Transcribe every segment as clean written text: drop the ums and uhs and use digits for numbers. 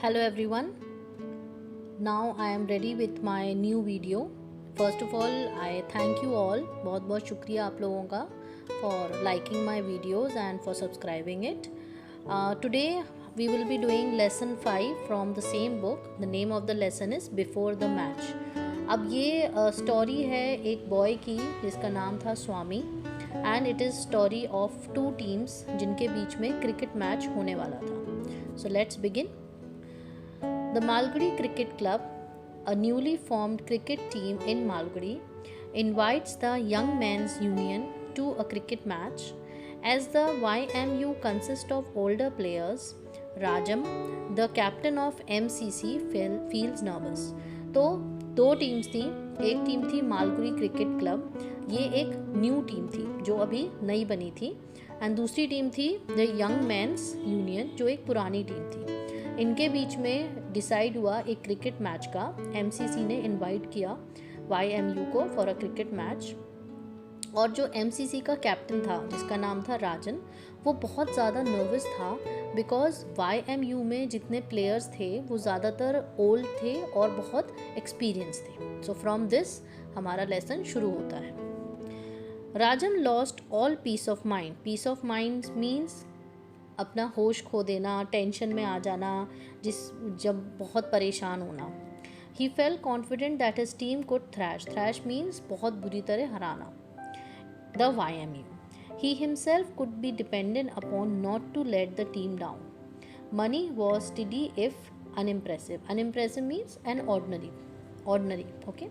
Hello everyone. Now I am ready with my new video. First of all, I thank you all. बहुत बहुत शुक्रिया आप लोगों का for liking my videos and for subscribing it. Today we will be doing lesson 5 from the same book. The name of the lesson is Before the Match. अब ये story है एक बॉय की जिसका नाम था Swami and it is story of two teams जिनके बीच में क्रिकेट मैच होने वाला था. So let's begin. The Malgudi Cricket Club, a newly formed cricket team in Malgudi, invites the Young Men's Union to a cricket match. As the YMU consists of older players, Rajam, the captain of MCC, feels nervous. तो दो teams थी. एक team थी Malgudi cricket club, ये एक new team थी जो अभी नई बनी थी, एंड दूसरी टीम थी द यंग मेंस यूनियन जो एक पुरानी टीम थी. इनके बीच में डिसाइड हुआ एक क्रिकेट मैच का. एमसीसी ने इनवाइट किया वाईएमयू को फॉर अ क्रिकेट मैच. और जो एमसीसी का कैप्टन था जिसका नाम था राजन, वो बहुत ज़्यादा नर्वस था बिकॉज वाईएमयू में जितने प्लेयर्स थे वो ज़्यादातर ओल्ड थे और बहुत एक्सपीरियंस थे. सो फ्रॉम दिस हमारा लेसन शुरू होता है. Rajan lost all peace of mind. Peace of mind means अपना होश खो देना, टेंशन में आ जाना, जब बहुत परेशान होना. He felt confident that his team could thrash. Thrash means बहुत बुरी तरह हराना the YMU. He himself could be dependent upon not to let the team down. Mani was steady if unimpressive. Unimpressive means an ordinary. Okay.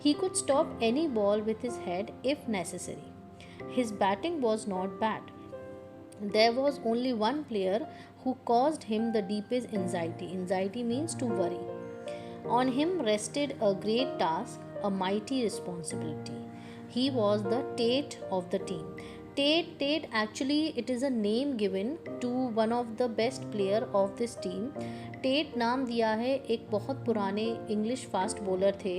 He could stop any ball with his head if necessary. His batting was not bad. There was only one player who caused him the deepest anxiety. Anxiety means to worry. On him rested a great task, a mighty responsibility. He was the Tate of the team. Tate actually it is a name given to one of the best player of this team. Tate नाम दिया है एक बहुत पुराने English fast bowler थे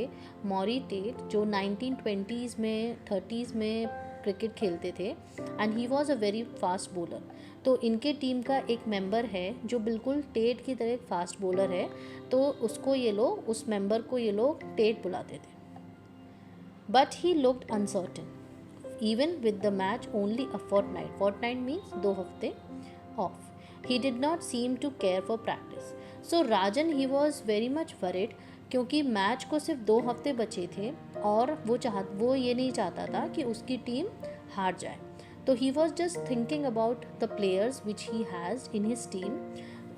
मॉरी TET जो 1920s में 30s में क्रिकेट खेलते थे and he was a very fast bowler. तो इनके टीम का एक मेंबर है जो बिल्कुल टेट की तरह फास्ट बॉलर है, तो उसको ये लोग उस मेंबर को ये लोग टेट बुलाते थे. But he looked uncertain even with the match only a fortnight. Fortnight means 2 हफ्ते off. He did not seem to care for practice. So Rajan he was very much worried क्योंकि match को सिर्फ 2 हफ्ते बचे थे और वो ये नहीं चाहता था कि उसकी टीम हार जाए. तो he was just thinking about the players which he has in his team.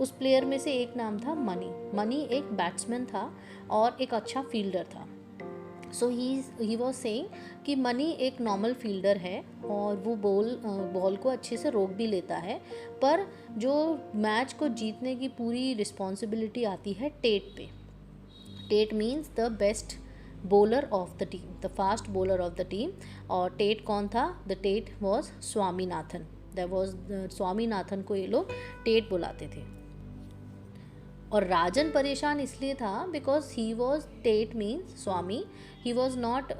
उस प्लेयर में से एक नाम था मनी एक बैट्समैन था और एक अच्छा फील्डर था. सो ही वॉज सेइंग कि मनी एक नॉर्मल फील्डर है और वो बॉल को अच्छे से रोक भी लेता है, पर जो मैच को जीतने की पूरी रिस्पॉन्सिबिलिटी आती है टेट पे. Tate means the best bowler of the team, the fast bowler of the team. और टेट कौन था? The Tate was Swaminathan. That was Swaminathan को ये लोग टेट बुलाते थे. और राजन परेशान इसलिए था because he was Tate means Swami. He was not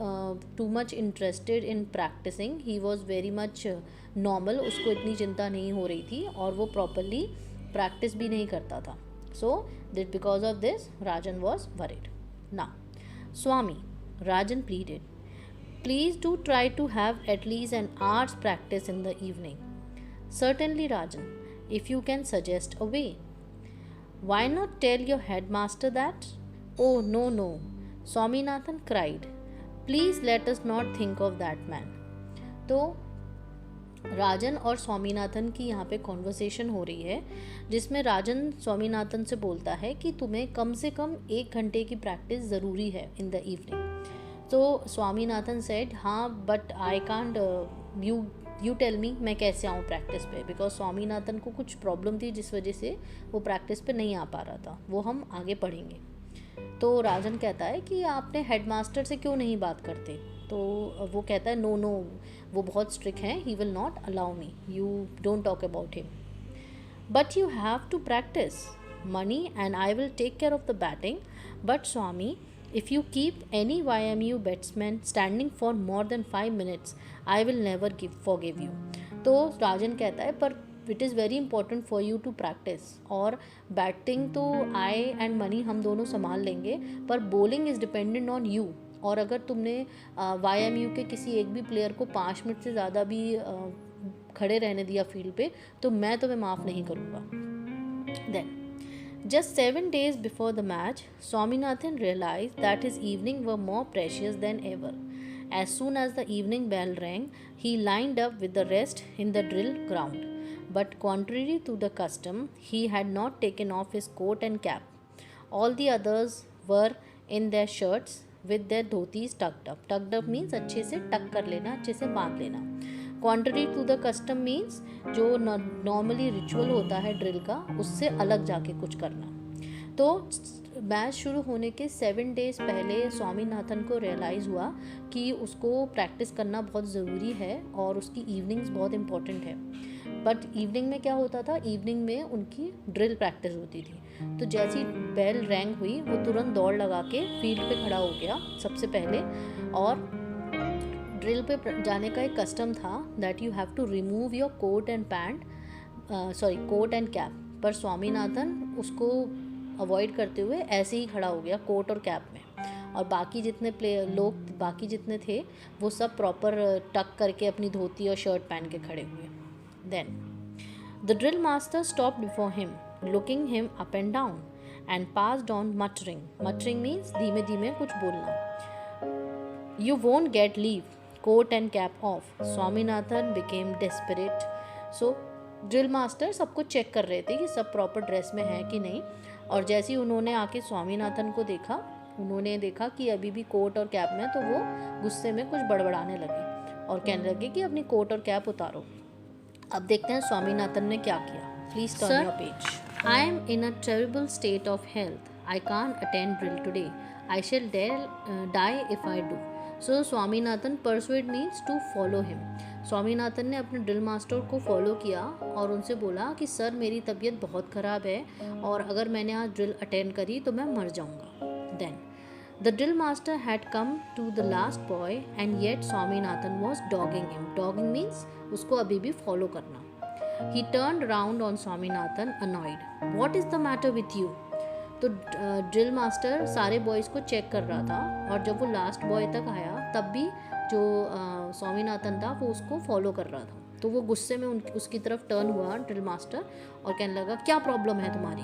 too much interested in practising. He was very much normal. उसको इतनी चिंता नहीं हो रही थी और वो प्रॉपरली प्रैक्टिस भी नहीं करता था. So that because of this Rajan was worried. ना Swami, Rajan pleaded, please do try to have at least an hour's practice in the evening. Certainly Rajan, if you can suggest a way. Why not tell your headmaster that? Oh, no, Swaminathan cried. Please let us not think of that man. तो राजन और स्वामीनाथन की यहाँ पे conversation हो रही है जिसमें राजन स्वामीनाथन से बोलता है कि तुम्हें कम से कम 1 घंटे की प्रैक्टिस ज़रूरी है इन द इवनिंग. तो स्वामीनाथन सेड हाँ but I can't, you tell me मैं कैसे आऊँ प्रैक्टिस पे. बिकॉज स्वामीनाथन को कुछ प्रॉब्लम थी जिस वजह से वो प्रैक्टिस पे नहीं आ पा रहा था. वो हम आगे पढ़ेंगे. तो राजन कहता है कि आपने हेडमास्टर से क्यों नहीं बात करते. तो वो कहता है नो वो बहुत स्ट्रिक्ट हैं, he will not allow me, you don't talk about him. But you have to practise Mani and I will take care of the batting. But Swami, if you keep any YMU batsman standing for more than 5 minutes, I will never forgive you. तो राजन कहता है पर it is very important for you to practise. और batting तो I and Mani हम दोनों संभाल लेंगे, पर bowling is dependent on you. और अगर तुमने YMU के किसी एक भी प्लेयर को 5 मिनट से ज़्यादा भी खड़े रहने दिया फील्ड पे, तो मैं तुम्हें माफ़ नहीं करूँगा। Then just 7 days before the match, Swaminathan realized that his evenings were more precious than ever. As soon as the evening bell rang, he lined up with the rest in the drill ground. But contrary to the custom, he had not taken off his coat and cap. All the others were in their shirts with their dhotis tucked up. Tucked up means अच्छे से टक कर लेना, अच्छे से बांध लेना। Contrary to the custom means जो नॉर्मली रिचुअल होता है ड्रिल का, उससे अलग जाके कुछ करना। तो मैच शुरू होने के 7 डेज़ पहले स्वामीनाथन को रियलाइज़ हुआ कि उसको प्रैक्टिस करना बहुत ज़रूरी है और उसकी इवनिंग्स बहुत इम्पॉर्टेंट है। बट इवनिंग में क्या होता था, इवनिंग में उनकी ड्रिल प्रैक्टिस होती थी। तो जैसी बेल रैंग हुई, वो तुरंत दौड़ लगा के फील्ड पे खड़ा हो गया सबसे पहले। और ड्रिल पे जाने का एक कस्टम था that you have to remove your coat and coat and cap, पर स्वामीनाथन उसको अवॉइड करते हुए ऐसे ही खड़ा हो गया कोट और कैप में। और बाकी जितने बाकी जितने थे वो सब प्रॉपर टक करके अपनी धोती और शर्ट पहन के खड़े हुए। Then the drill master stop before him, looking him up and down and passed on muttering means धीमे धीमे कुछ बोलना। You won't get leave, coat and cap off. Swaminathan became desperate. So drill master सबको check कर रहे थे कि सब प्रॉपर ड्रेस में है कि नहीं। और जैसे ही उन्होंने आके स्वामीनाथन को देखा, उन्होंने देखा कि अभी भी कोट और कैप में, तो वो गुस्से में कुछ बड़बड़ाने लगे और कहने लगे कि अपनी कोट और कैप उतारो। अब देखते हैं स्वामीनाथन ने क्या किया। Please turn your page. I am in a terrible state of health, I can't attend drill today, I shall die if I do. So Swaminathan persuade means to follow him. Swaminathan ने अपने ड्रिल मास्टर को follow किया और उनसे बोला कि sir मेरी तबीयत बहुत ख़राब है और अगर मैंने आज ड्रिल अटेंड करी तो मैं मर जाऊंगा। Then the drill master had come to the last boy and yet Swaminathan was dogging him. Dogging means उसको अभी भी फॉलो करना। He turn round on Swaminathan annoyed. What is the matter with you? तो ड्रिल मास्टर सारे boys को check कर रहा था और जब वो लास्ट बॉय तक आया तब भी जो स्वामीनाथन था वो उसको फॉलो कर रहा था। तो वो गुस्से में उसकी तरफ टर्न हुआ ड्रिल मास्टर और कहने लगा क्या प्रॉब्लम है तुम्हारी?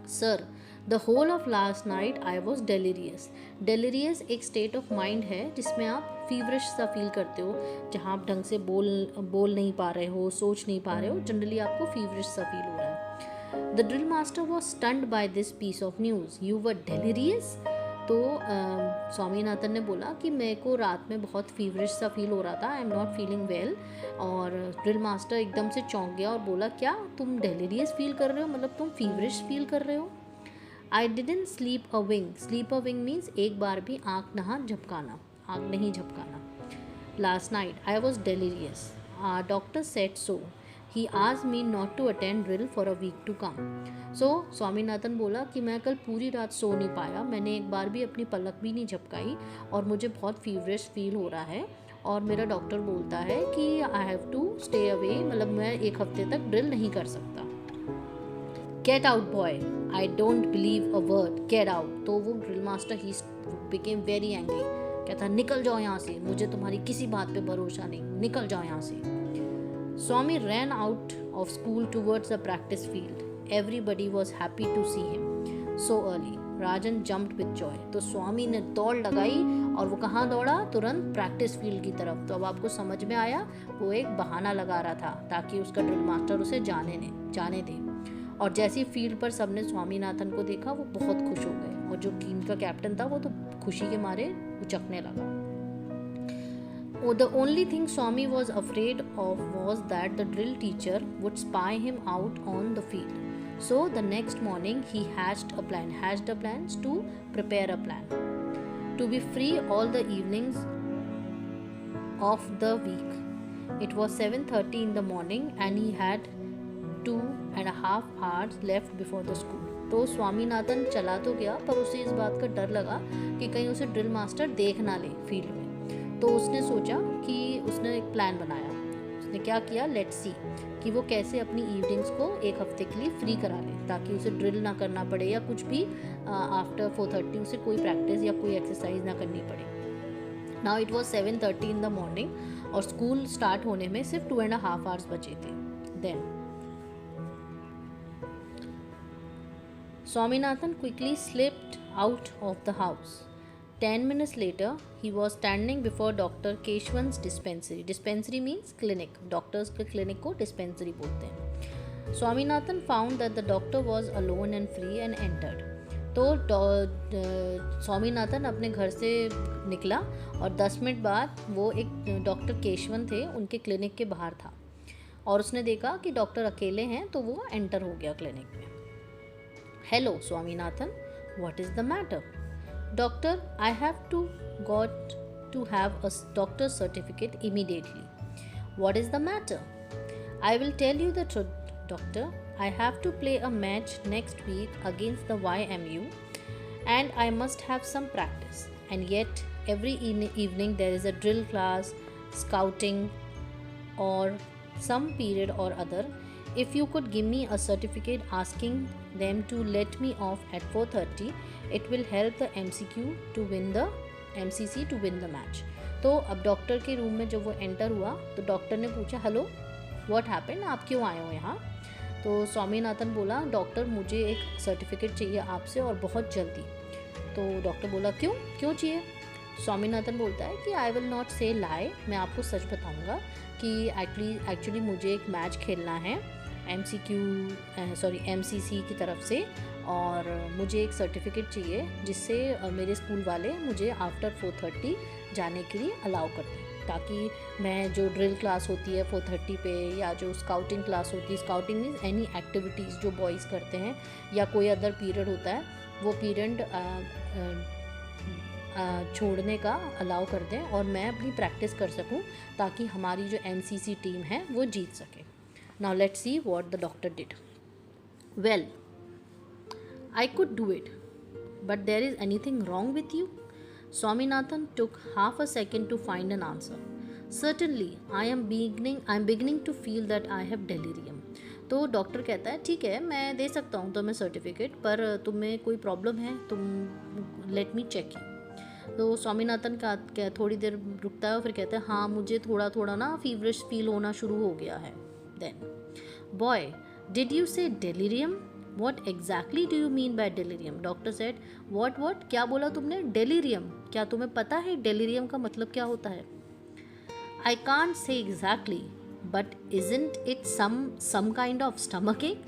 Sir the whole of last night I was delirious. Delirious एक स्टेट ऑफ माइंड है जिसमें आप फीवरिश सा फील करते हो, जहाँ आप ढंग से बोल नहीं पा रहे हो, सोच नहीं पा रहे हो, जनरली आपको फीवरिश सा फील हो रहा है। The drill master was stunned by this piece of news, you were delirious. तो स्वामीनाथन ने बोला कि मेरे को रात में बहुत फीवरिश सा फील हो रहा था, I am not feeling well. और ड्रिल मास्टर एकदम से चौंक गया और बोला क्या तुम डेलीरियस फील कर रहे हो, मतलब तुम फीवरिश फील कर रहे हो? I didn't sleep a wink. Sleep a wink means एक बार भी आँख नहीं झपकाना। Last night I was delirious, doctor said so, he asked me not to attend drill for a week to come. So Swaminathan बोला कि मैं कल पूरी रात सो नहीं पाया, मैंने एक बार भी अपनी पलक भी नहीं झपकाई और मुझे बहुत फीवरिश फील हो रहा है और मेरा डॉक्टर बोलता है कि I have to stay away, मतलब मैं एक हफ्ते तक ड्रिल नहीं कर सकता। Get out boy, I don't believe a word, get out. तो वो drill master he became very angry, कहता निकल जाओ यहाँ से, मुझे तुम्हारी किसी बात पे भरोसा नहीं, निकल जाओ यहाँ से। Swami ran out of school towards the practice field. Everybody was happy to see him so early. Rajan jumped with joy. तो स्वामी ने दौड़ लगाई और वो कहाँ दौड़ा? तुरंत प्रैक्टिस फील्ड की तरफ। तो अब आपको समझ में आया, वो एक बहाना लगा रहा था ताकि उसका ड्रिल मास्टर उसे जाने दे। और जैसे ही फील्ड पर सबने स्वामीनाथन को देखा वो बहुत खुश हो गए और जो टीम का कैप्टन था वो तो खुशी के मारे उचकने लगा। The only thing Swami was afraid of was that the drill teacher would spy him out on the field. So the next morning he hatched a plan to prepare a plan to be free all the evenings of the week. It was 7:30 in the morning and he had 2.5 hours left before the school. तो स्वामीनाथन चला तो गया पर उसे इस बात का डर लगा कि कहीं उसे ड्रिल मास्टर देख ना ले फील्ड में। तो उसने सोचा कि उसने एक प्लान बनाया। उसने क्या किया, लेट्स सी कि वो कैसे अपनी इवनिंग्स को एक हफ्ते के लिए फ्री करा ले, ताकि उसे ड्रिल ना करना पड़े या कुछ भी आफ्टर 4:30 उसे कोई प्रैक्टिस या कोई एक्सरसाइज ना करनी पड़े। Now it was 7:30 in the morning और स्कूल स्टार्ट होने में सिर्फ 2.5 आवर्स बचे थे। देन Swaminathan quickly slipped out of the house. 10 minutes later, he was standing before Dr. Keshwan's dispensary. Dispensary means clinic. Doctors के clinic को dispensary बोलते हैं। Swaminathan found that the doctor was alone and free and entered. तो स्वामीनाथन अपने घर से निकला और 10 मिनट बाद वो एक डॉक्टर केशवन थे, उनके क्लिनिक के बाहर था और उसने देखा कि डॉक्टर अकेले हैं, तो वो एंटर हो गया क्लिनिक में। Hello, Swaminathan. What is the matter? Doctor, I have got to have a doctor's certificate immediately. What is the matter? I will tell you the truth, doctor. I have to play a match next week against the YMU and I must have some practice. And yet, every evening there is a drill class, scouting, or some period or other. If you could give me a certificate asking them to let me off at 4:30, it will help the MCC to win the match. तो अब doctor के room में जब वो enter हुआ तो doctor ने पूछा, हेलो व्हाट हैपेंड, आप क्यों आए हो यहाँ? तो स्वामीनाथन बोला, डॉक्टर मुझे एक सर्टिफिकेट चाहिए आपसे और बहुत जल्दी। तो डॉक्टर बोला, क्यों चाहिए? स्वामीनाथन बोलता है कि आई विल नॉट से लाई, मैं आपको सच बताऊंगा कि एक्चुअली मुझे एक मैच खेलना है MCC की तरफ से और मुझे एक सर्टिफिकेट चाहिए जिससे मेरे स्कूल वाले मुझे आफ्टर 4:30 जाने के लिए अलाउ कर दें, ताकि मैं जो ड्रिल क्लास होती है 4:30 पे या जो स्काउटिंग क्लास होती है, स्काउटिंग मीन्स एनी एक्टिविटीज़ जो बॉयज़ करते हैं या कोई अदर पीरियड होता है, वो पीरियड छोड़ने का अलाउ कर दें और मैं अपनी प्रैक्टिस कर सकूं ताकि हमारी जो MCC टीम है वो जीत सके। Now let's see what the doctor did. Well, I could do it, but there is anything wrong with you? Swaminathan took half a second to find an answer. Certainly, I'm beginning to feel that I have delirium. तो doctor कहता है, ठीक है मैं दे सकता हूँ तुम्हें certificate, पर तुम्हें कोई प्रॉब्लम है, तुम लेट मी चेक यू। तो स्वामीनाथन का थोड़ी देर रुकता है और फिर कहता है, हाँ मुझे थोड़ा ना फीवरिश फील होना शुरू हो गया है। Then, boy, did you say delirium? What exactly do you mean by delirium? Doctor said, what? क्या बोला तुमने? Delirium. क्या तुम्हें पता है delirium का मतलब क्या होता है? I can't say exactly, but isn't it some kind of stomach ache?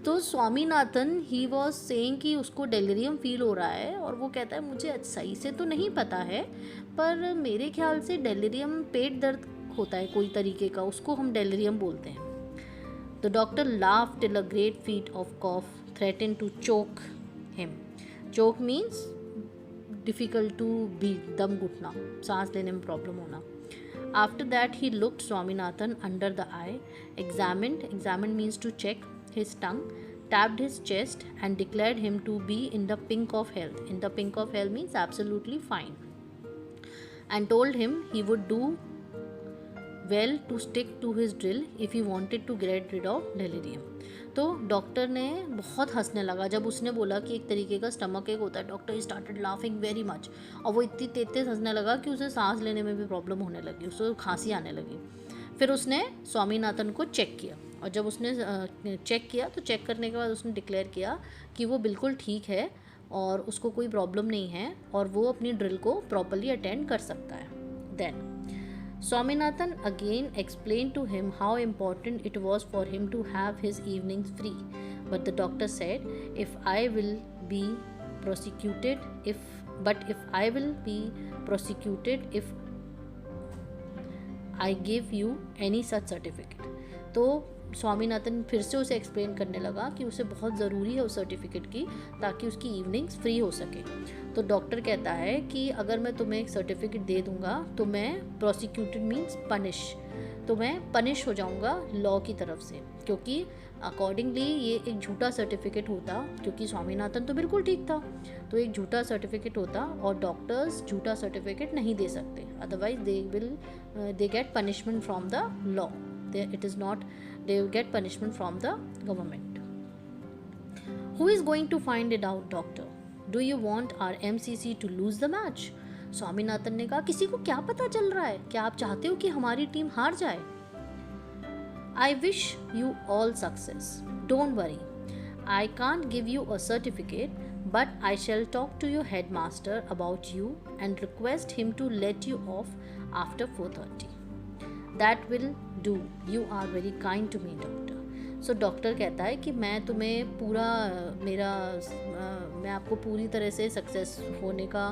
तो स्वामीनाथन ही वॉज सेइंग कि उसको डेलीरियम फील हो रहा है और वो कहता है मुझे सही से तो नहीं पता है, पर मेरे ख्याल से डेलीरियम पेट दर्द होता है कोई तरीके का, उसको हम डेलीरियम बोलते हैं। The doctor laughed till a great fit of cough threatened to choke him. Choke means difficult to be, दम घुटना, सांस लेने में प्रॉब्लम होना। After that he looked Swaminathan under the eye, examined means to check his tongue, tapped his chest and declared him to be in the pink of health. In the pink of health means absolutely fine, and told him he would do well to stick to his drill if he wanted to get rid of delirium. तो doctor ने बहुत हंसने लगा जब उसने बोला कि एक तरीके का स्टमक एक होता है। Doctor started laughing very much और वो इतनी तेज हंसने लगा कि उसे सांस लेने में भी प्रॉब्लम होने लगी, उसको खांसी आने लगी। फिर उसने स्वामीनाथन को चेक किया और जब उसने चेक किया तो चेक करने के बाद उसने डिक्लेयर किया कि वो बिल्कुल ठीक है और उसको कोई प्रॉब्लम नहीं है और वो अपनी ड्रिल को प्रॉपरली अटेंड कर सकता है। Then Swaminathan again explained to him how important it was for him to have his evenings free. But the doctor said, if I will be prosecuted if I give you any such certificate. तो स्वामीनाथन फिर से उसे explain करने लगा कि उसे बहुत ज़रूरी है उस सर्टिफिकेट की ताकि उसकी इवनिंग्स फ्री हो सके। तो डॉक्टर कहता है कि अगर मैं तुम्हें एक सर्टिफिकेट दे दूंगा तो मैं प्रोसिक्यूटेड मीन्स पनिश, तो मैं पनिश हो जाऊंगा लॉ की तरफ से, क्योंकि अकॉर्डिंगली ये एक झूठा सर्टिफिकेट होता, क्योंकि स्वामीनाथन तो बिल्कुल ठीक था, तो एक झूठा सर्टिफिकेट होता और डॉक्टर्स झूठा सर्टिफिकेट नहीं दे सकते, otherwise they get punishment from the law. it is not, they will get punishment from the government. Who is going to find it out, doctor? Do you want our MCC to lose the match? Swaminathan ने कहा, किसी को क्या पता चल रहा है? क्या आप चाहते हो कि हमारी टीम हार जाए? I wish you all success. Don't worry. I can't give you a certificate, but I shall talk to your headmaster about you and request him to let you off after 4:30. That will do. You are very kind to me, doctor. So doctor कहता है कि मैं तुम्हें पूरा मैं आपको पूरी तरह से सक्सेस होने का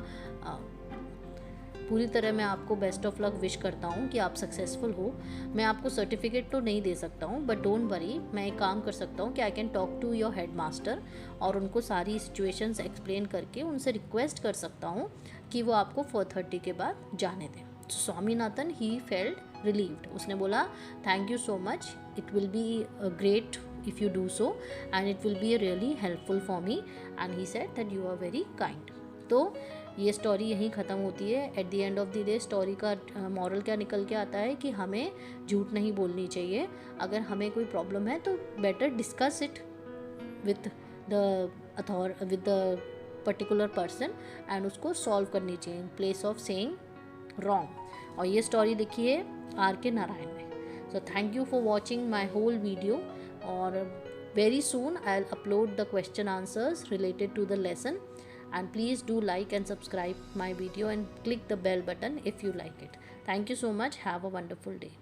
पूरी तरह मैं आपको बेस्ट ऑफ लक विश करता हूँ कि आप सक्सेसफुल हो. मैं आपको सर्टिफिकेट तो नहीं दे सकता हूँ, बट डोंट वरी, मैं एक काम कर सकता हूँ कि I can talk to your head master और उनको सारी सिचुएशंस एक्सप्लेन करके उनसे रिक्वेस्ट कर सकता हूँ कि वो आपको 4:30 के बाद जाने दें. Swaminathan he felt relieved. उसने बोला, thank you so much, it will be great if you do so and it will be really helpful for me. And he said that you are very kind. तो ये story यहीं ख़त्म होती है. At the end of the day story का moral क्या निकल के आता है कि हमें झूठ नहीं बोलनी चाहिए. अगर हमें कोई प्रॉब्लम है तो better discuss it with the particular person and उसको सॉल्व करनी चाहिए in place of saying wrong. और ये स्टोरी लिखी है R.K. नारायण ने. So thank you for watching my whole video. और very soon I will upload the question answers related to the lesson. And please do like and subscribe my video and click the bell button if you like it. Thank you so much. Have a wonderful day.